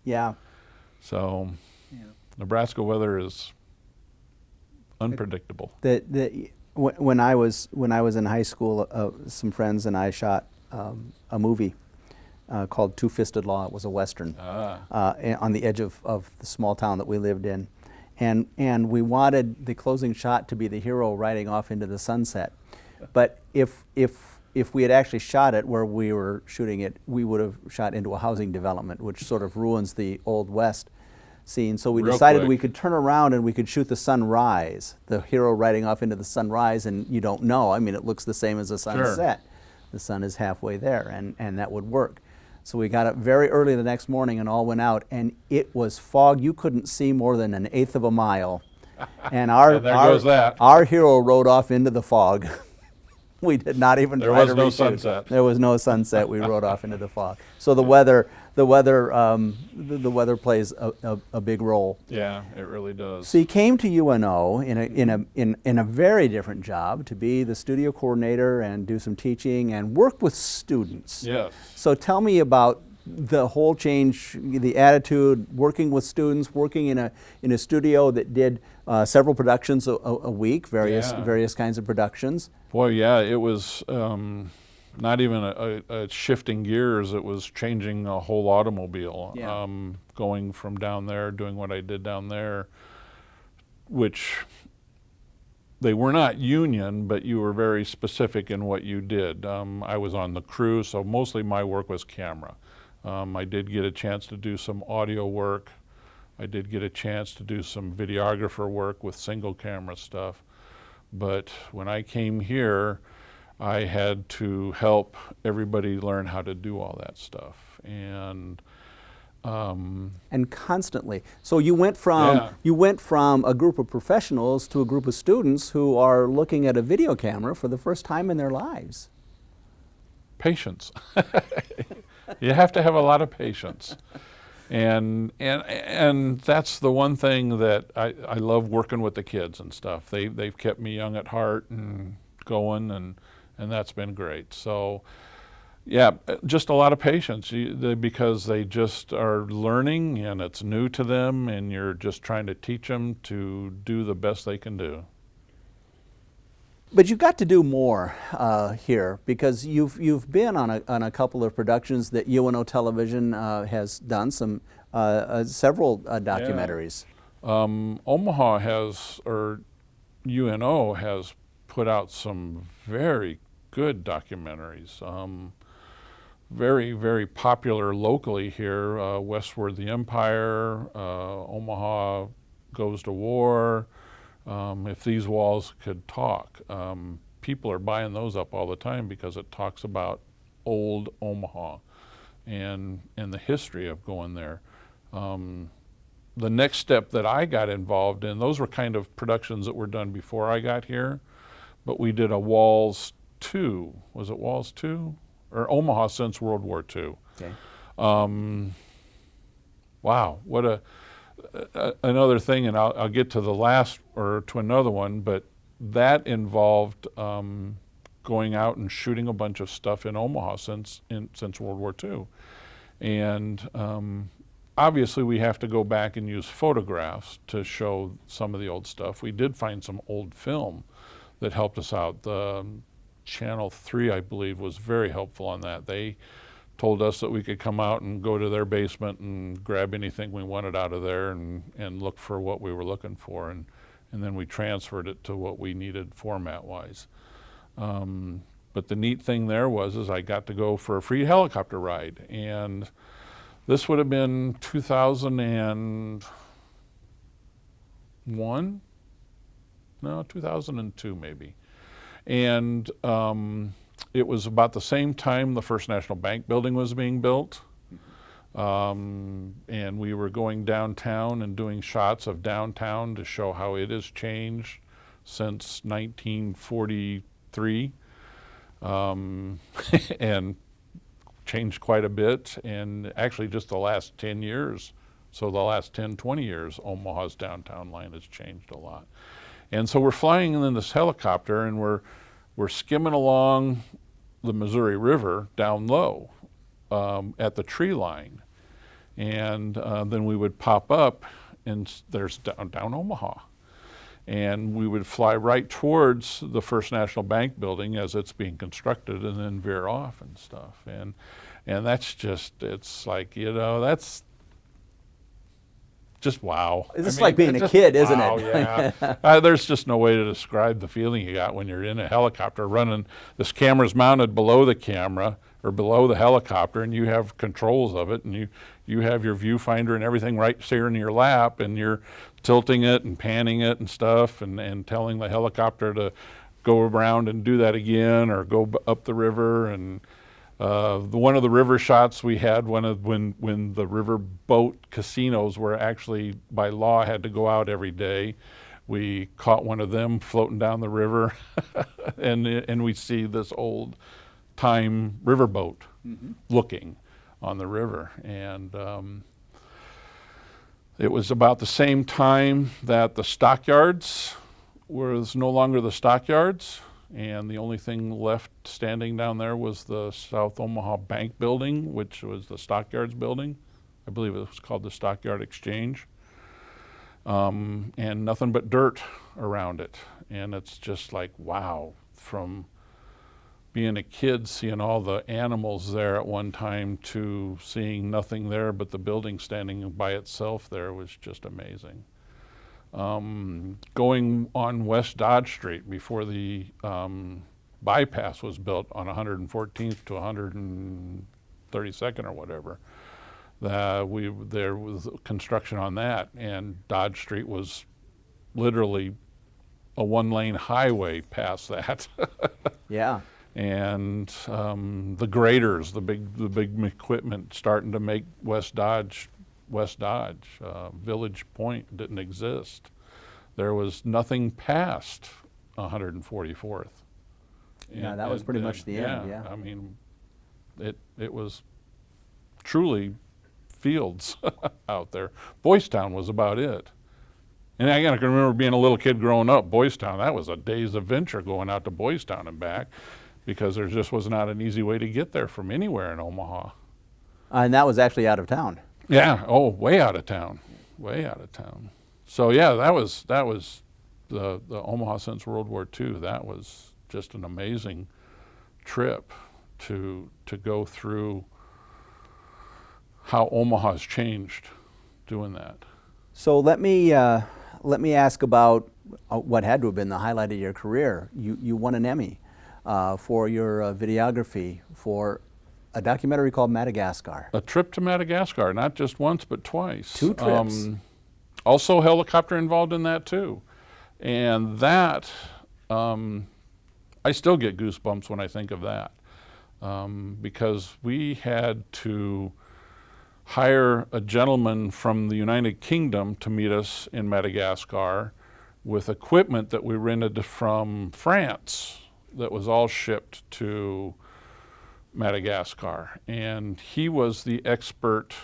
Yeah. So Nebraska weather is unpredictable. When I was in high school, some friends and I shot a movie called Two-Fisted Law. It was a Western on the edge of the small town that we lived in. And we wanted the closing shot to be the hero riding off into the sunset. But if we had actually shot it where we were shooting it, we would have shot into a housing development, which sort of ruins the Old West scene. So we decided we could turn around and we could shoot the sunrise, the hero riding off into the sunrise, and you don't know. I mean, it looks the same as the sunset. Sure. The sun is halfway there, and that would work. So we got up very early the next morning and all went out, and it was fog. You couldn't see more than 1/8 of a mile. And our hero rode off into the fog. We did not even try to reshoot. There was no sunset. There was no sunset. We rode off into the fog. So the weather plays a big role. Yeah, it really does. So you came to UNO in a very different job, to be the studio coordinator and do some teaching and work with students. Yes. So tell me about the whole change, the attitude, working with students, working in a studio that did several productions a week, various kinds of productions. Boy, yeah, it was not even a shifting gears. It was changing a whole automobile. Yeah. Going from down there, doing what I did down there, which they were not union, but you were very specific in what you did. I was on the crew, so mostly my work was camera. I did get a chance to do some audio work. I did get a chance to do some videographer work with single camera stuff. But when I came here, I had to help everybody learn how to do all that stuff. And constantly. So you went from a group of professionals to a group of students who are looking at a video camera for the first time in their lives. Patience. You have to have a lot of patience. And that's the one thing that I love, working with the kids and stuff. They've kept me young at heart and going, and that's been great. So yeah, just a lot of patience, because they just are learning and it's new to them, and you're just trying to teach them to do the best they can do. But you've got to do more here, because you've been on a couple of productions that UNO Television has done, several documentaries. Yeah. Omaha has, or UNO has put out some very good documentaries. Very, very popular locally here. Westward the Empire, Omaha Goes to War. If These Walls Could Talk. People are buying those up all the time because it talks about old Omaha and the history of going there. the next step that I got involved in, those were kind of productions that were done before I got here, but we did a Walls 2. Was it Walls 2? Or Omaha since World War II. Okay. Wow, what another thing, and I'll get to the last or to another one, but that involved going out and shooting a bunch of stuff in Omaha since World War II. And obviously we have to go back and use photographs to show some of the old stuff. We did find some old film that helped us out. The Channel 3, I believe, was very helpful on that. They told us that we could come out and go to their basement and grab anything we wanted out of there and look for what we were looking for. And then we transferred it to what we needed format-wise. But the neat thing there was I got to go for a free helicopter ride. And this would have been 2001? No, 2002 maybe. And it was about the same time the First National Bank building was being built. And we were going downtown and doing shots of downtown to show how it has changed since 1943, and changed quite a bit. And actually just the last 10 years, so the last 10, 20 years, Omaha's downtown line has changed a lot. And so we're flying in this helicopter and we're skimming along the Missouri River down low at the tree line. And then we would pop up and there's down Omaha. And we would fly right towards the First National Bank building as it's being constructed and then veer off and stuff. And that's just, it's like, that's just wow. It's like being a kid, isn't wow, it? Yeah. There's just no way to describe the feeling you got when you're in a helicopter running. This camera's mounted below the camera or below the helicopter, and you have controls of it, and you have your viewfinder and everything right here in your lap, and you're tilting it and panning it and stuff, and telling the helicopter to go around and do that again or go up the river. And one of the river shots we had, when the river boat casinos were actually by law had to go out every day, we caught one of them floating down the river, and we see this old time riverboat looking on the river. And it was about the same time that the stockyards was no longer the stockyards. And the only thing left standing down there was the South Omaha Bank building, which was the Stockyards building. I believe it was called the Stockyard Exchange. And nothing but dirt around it. And it's just like, wow, from being a kid, seeing all the animals there at one time to seeing nothing there but the building standing by itself there was just amazing. Going on West Dodge Street before the bypass was built on 114th to 132nd or whatever, there was construction on that, and Dodge Street was literally a one-lane highway past that. Yeah. And the graders, the big equipment starting to make West Dodge. Village Point didn't exist. There was nothing past 144th. Yeah, that was pretty much the end. Yeah, I mean, it was truly fields out there. Boys Town was about it. And I can remember being a little kid growing up. Boys Town, that was a day's adventure going out to Boys Town and back, because there just was not an easy way to get there from anywhere in Omaha. And that was actually out of town. Yeah. Oh, way out of town. Way out of town. So yeah, that was the Omaha since World War II. That was just an amazing trip to go through how Omaha's changed doing that. So let me ask about what had to have been the highlight of your career. You won an Emmy for your videography for a documentary called Madagascar. A trip to Madagascar, not just once, but twice. 2 trips. Also helicopter involved in that too. And that, I still get goosebumps when I think of that, because we had to hire a gentleman from the United Kingdom to meet us in Madagascar with equipment that we rented from France that was all shipped to Madagascar. And he was the expert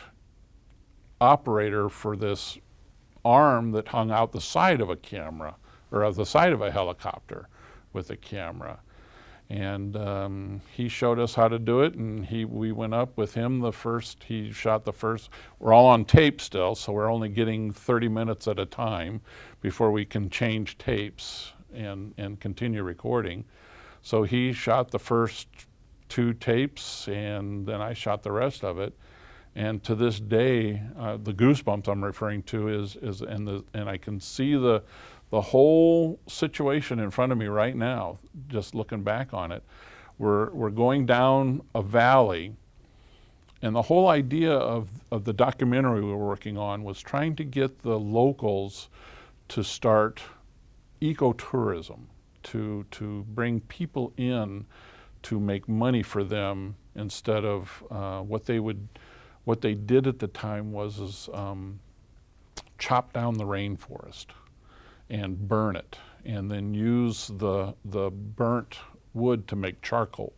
operator for this arm that hung out the side of a camera, or out the side of a helicopter with a camera. And he showed us how to do it, and we went up with him he shot the first. We're all on tape still, so we're only getting 30 minutes at a time before we can change tapes and continue recording. So he shot the first 2 tapes, and then I shot the rest of it. And to this day, the goosebumps I'm referring to and I can see the whole situation in front of me right now, just looking back on it. We're going down a valley, and the whole idea of the documentary we were working on was trying to get the locals to start ecotourism, to bring people in to make money for them instead of what they did at the time was chop down the rainforest and burn it, and then use the burnt wood to make charcoal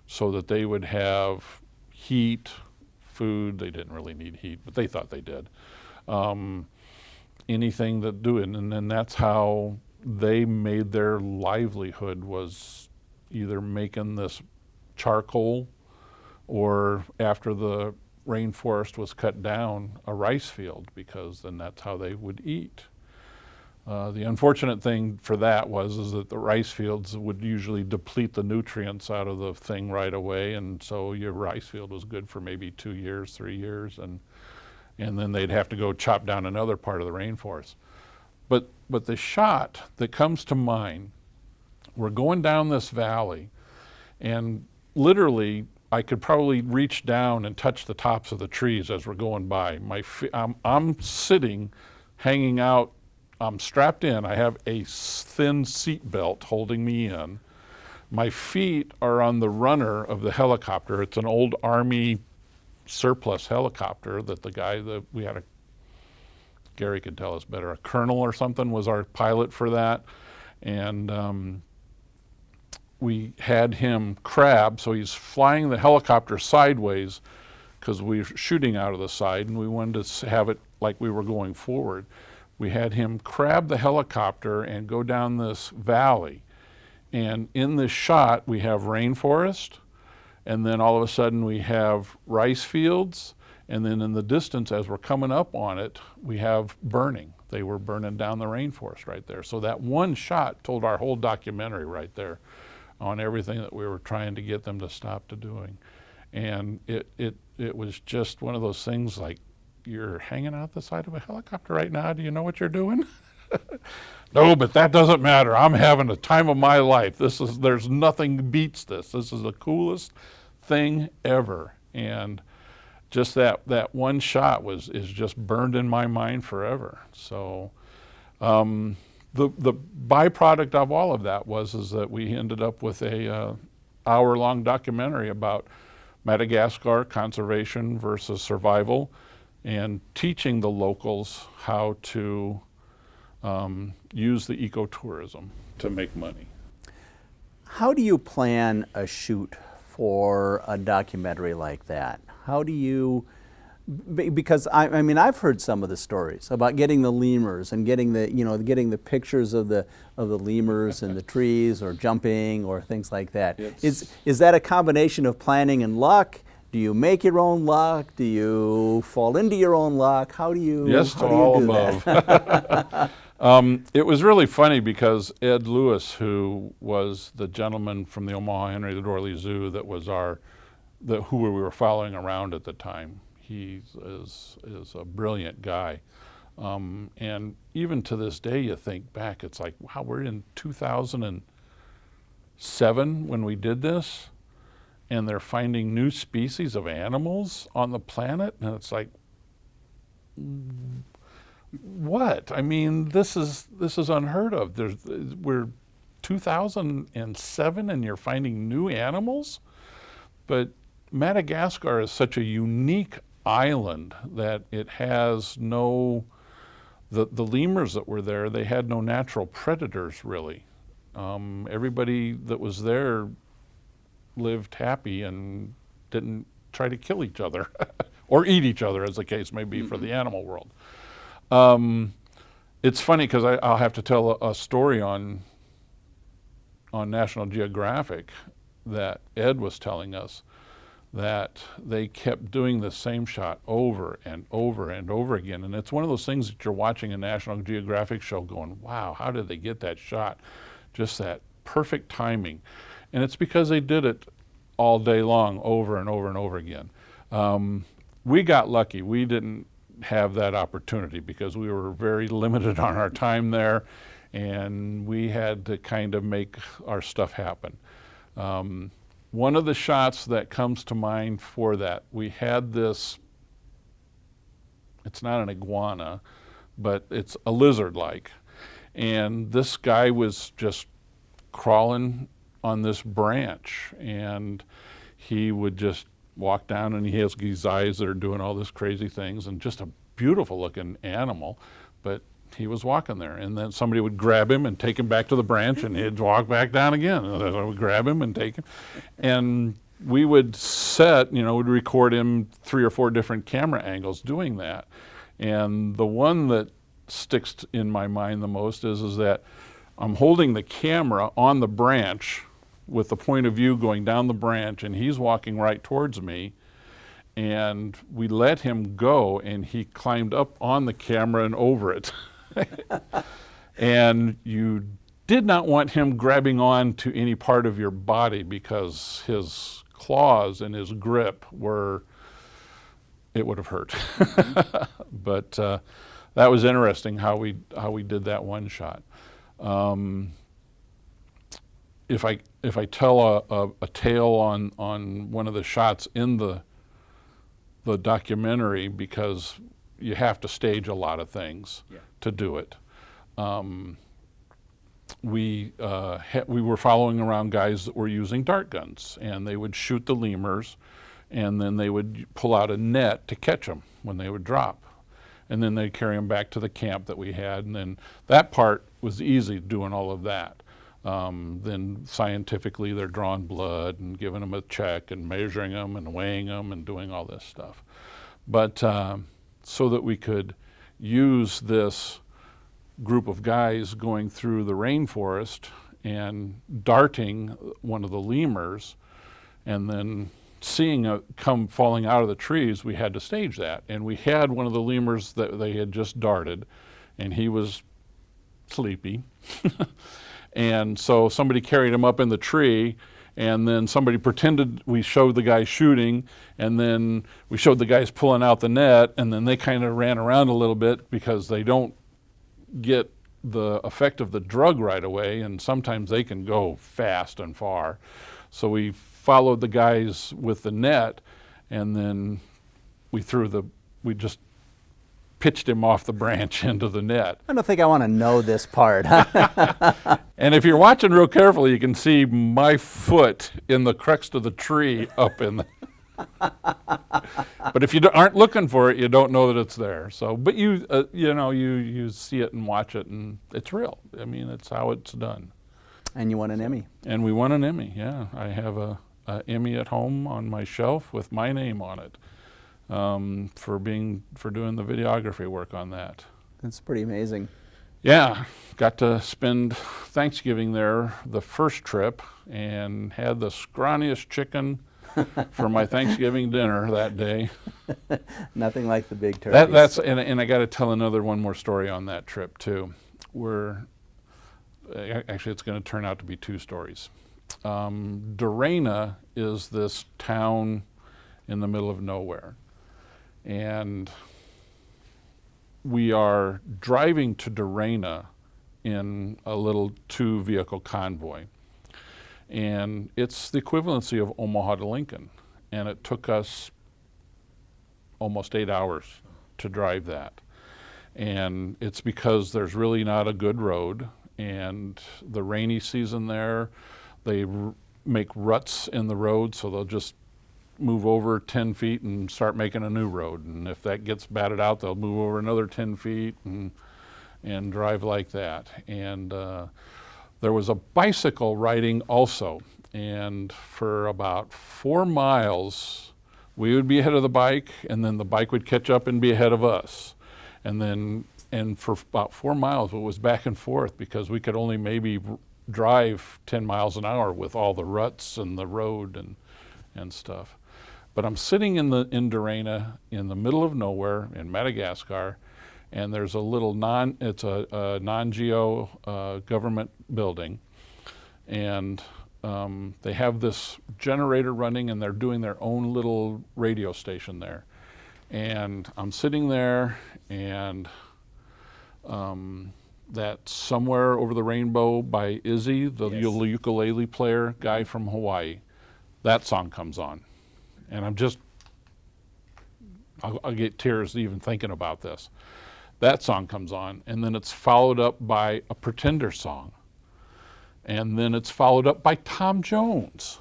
so that they would have heat, food. They didn't really need heat, but they thought they did. Anything that do it, and then that's how they made their livelihood, was either making this charcoal, or after the rainforest was cut down, a rice field, because then that's how they would eat. The unfortunate thing for that is that the rice fields would usually deplete the nutrients out of the thing right away, and so your rice field was good for maybe 2 years, 3 years, and then they'd have to go chop down another part of the rainforest. But the shot that comes to mind, we're going down this valley, and literally I could probably reach down and touch the tops of the trees as we're going by. I'm sitting, hanging out. I'm strapped in. I have a thin seat belt holding me in. My feet are on the runner of the helicopter. It's an old Army surplus helicopter that the guy that we had Gary could tell us better, a colonel or something was our pilot for that. And we had him crab, so he's flying the helicopter sideways because we were shooting out of the side, and we wanted to have it like we were going forward. We had him crab the helicopter and go down this valley. And in this shot, we have rainforest, and then all of a sudden we have rice fields, and then in the distance, as we're coming up on it, we have burning. They were burning down the rainforest right there. So that one shot told our whole documentary right there on everything that we were trying to get them to stop to doing. And it was just one of those things like, you're hanging out the side of a helicopter right now. Do you know what you're doing? No, but that doesn't matter. I'm having the time of my life. There's nothing beats this. This is the coolest thing ever. And just that one shot is just burned in my mind forever. So the byproduct of all of that is that we ended up with a hour-long documentary about Madagascar conservation versus survival, and teaching the locals how to use the ecotourism to make money. How do you plan a shoot for a documentary like that? How do you, because I mean, I've heard some of the stories about getting the lemurs and getting the pictures of the lemurs in the trees, or jumping, or things like that. Is that a combination of planning and luck? Do you make your own luck? Do you fall into your own luck? How do you? Yes, to all above. It was really funny because Ed Lewis, who was the gentleman from the Omaha Henry Dorley Zoo that was who we were following around at the time, he is a brilliant guy. And even to this day, you think back, it's like, wow, we're in 2007 when we did this, and they're finding new species of animals on the planet, and it's like, what? I mean, this is unheard of. We're 2007 and you're finding new animals? But Madagascar is such a unique island that it has no, the lemurs that were there, they had no natural predators really. Everybody that was there lived happy and didn't try to kill each other or eat each other, as the case may be, for the animal world. It's funny because I'll have to tell a story on National Geographic that Ed was telling us, that they kept doing the same shot over and over and over again. And it's one of those things that you're watching a National Geographic show going, wow, how did they get that shot? Just that perfect timing. And it's because they did it all day long, over and over and over again. We got lucky. We didn't have that opportunity because we were very limited on our time there, and we had to kind of make our stuff happen. One of the shots that comes to mind for that, we had this, it's not an iguana, but it's a lizard-like. And this guy was just crawling on this branch, and he would just walk down, and he has these eyes that are doing all this crazy things, and just a beautiful looking animal, but he was walking there, and then somebody would grab him and take him back to the branch, and he'd walk back down again. And I would grab him and take him, and we would set, we'd record him 3 or 4 different camera angles doing that. And the one that sticks in my mind the most is that I'm holding the camera on the branch with the point of view going down the branch, and he's walking right towards me. And we let him go, and he climbed up on the camera and over it. And you did not want him grabbing on to any part of your body because his claws and his grip it would have hurt. But that was interesting how we did that one shot. If I tell a tale on one of the shots in the documentary, because you have to stage a lot of things to do it. We were following around guys that were using dart guns, and they would shoot the lemurs, and then they would pull out a net to catch them when they would drop. And then they'd carry them back to the camp that we had, and then that part was easy, doing all of that. Then scientifically they're drawing blood and giving them a check and measuring them and weighing them and doing all this stuff. But so that we could use this group of guys going through the rainforest and darting one of the lemurs and then seeing it come falling out of the trees, we had to stage that. And we had one of the lemurs that they had just darted, and he was sleepy. And so somebody carried him up in the tree, and then somebody pretended we showed the guy shooting, and then we showed the guys pulling out the net, and then they kind of ran around a little bit because they don't get the effect of the drug right away, and sometimes they can go fast and far. So we followed the guys with the net, and then we just pitched him off the branch into the net. I don't think I want to know this part. And if you're watching real carefully, you can see my foot in the crux of the tree up in the... But if you aren't looking for it, you don't know that it's there. So, but you see it and watch it, and it's real. I mean, it's how it's done. And you won an Emmy. And we won an Emmy, yeah. I have a Emmy at home on my shelf with my name on it. For doing the videography work on that. That's pretty amazing. Yeah, got to spend Thanksgiving there the first trip and had the scrawniest chicken for my Thanksgiving dinner that day. Nothing like the big turkeys. And I got to tell one more story on that trip too. Actually, it's going to turn out to be 2 stories. Durana is this town in the middle of nowhere. And we are driving to Durana in a little 2-vehicle convoy. And it's the equivalency of Omaha to Lincoln. And it took us almost 8 hours to drive that. And it's because there's really not a good road. And the rainy season there, they make ruts in the road, so they'll just move over 10 feet and start making a new road. And if that gets batted out, they'll move over another 10 feet and drive like that. And there was a bicycle riding also. And for about 4 miles, we would be ahead of the bike, and then the bike would catch up and be ahead of us. And for about 4 miles, it was back and forth because we could only maybe drive 10 miles an hour with all the ruts and the road and stuff. But I'm sitting in Durana in the middle of nowhere in Madagascar, and there's a little non-geo government building, and they have this generator running, and they're doing their own little radio station there. And I'm sitting there, and that Somewhere Over the Rainbow by Izzy, the Yes. ukulele player guy from Hawaii, that song comes on. And I'll get tears even thinking about this. That song comes on, and then it's followed up by a Pretender song. And then it's followed up by Tom Jones.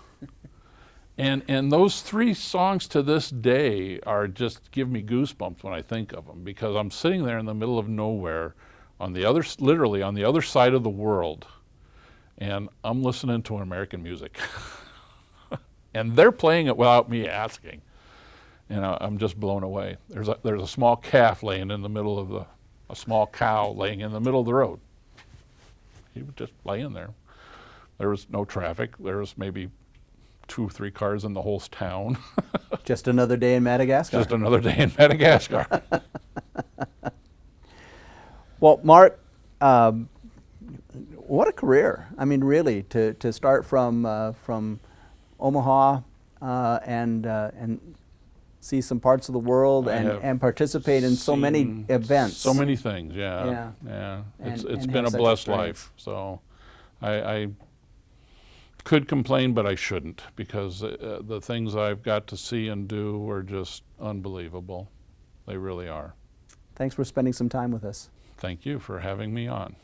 And those 3 songs to this day are just give me goosebumps when I think of them, because I'm sitting there in the middle of nowhere literally on the other side of the world, and I'm listening to American music. And they're playing it without me asking. And I'm just blown away. There's a small calf laying in the middle of a small cow laying in the middle of the road. He was just laying there. There was no traffic. There was maybe 2 or 3 cars in the whole town. Just another day in Madagascar. Just another day in Madagascar. Well, Mark, what a career! I mean, really, to start from Omaha and see some parts of the world and participate in so many events. So many things, yeah. It's And been have a such blessed experience. life. So I could complain, but I shouldn't, because the things I've got to see and do are just unbelievable. They really are. Thanks for spending some time with us. Thank you for having me on.